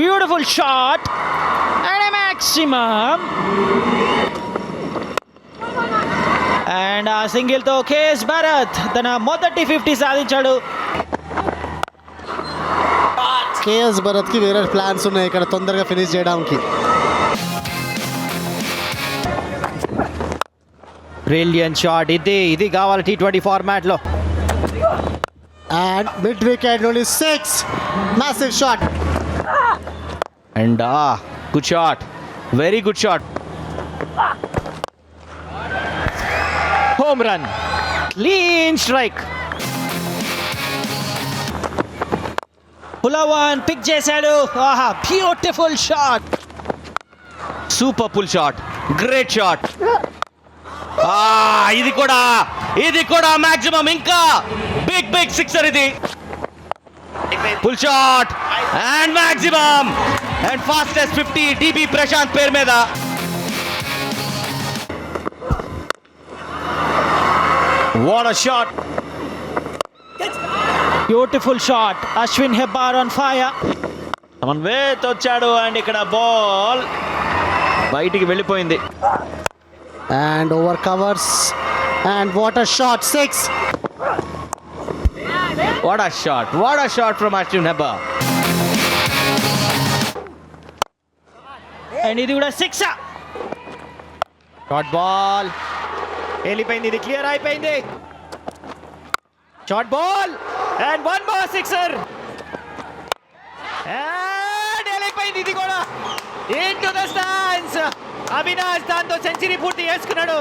Beautiful shot and maximum. And ఆ సింగిల్తో KS Bharat తన మొదటి 50 సాధించాడు. కేఎస్ భరత్కి వేరే ప్లాన్స్ ఉన్నాయి ఇక్కడ తొందరగా ఫినిష్ చేయడానికి. Brilliant shot. ఇది కావాలి T20 ఫార్మాట్లో. అండ్ మిడ్ వికెట్ నుండి 6 massive shot. And good shot, very good shot. Home run, clean strike. పులవాన్ పిక్ చేశాడు. ఆహా, beautiful shot, super pull shot, great shot. ఇది కూడా మాక్సిమం, ఇంకా బిగ్ సిక్సర్ ఇది. Pull shot and maximum and fastest 50 DB Prashanth పేరు మీద. What a shot, beautiful shot. Ashwin Hebbar on fire. Samanvith వచ్చాడు అండ్ ఇక్కడ బాల్ బయటికి వెళ్ళిపోయింది. And over covers and what a shot, 6. What a shot from Ashwin Hebbar. And ఇది కూడా 6. Short ball వెళ్ళిపోయింది, ఇది క్లియర్ అయిపోయింది. Short ball and one more sixer. And వెళ్ళిపోయింది ఇది కూడా ఇంటూ ద స్టాండ్స్. అవినాష్ దాంతో సెంచరీ పూర్తి చేసుకున్నాడు.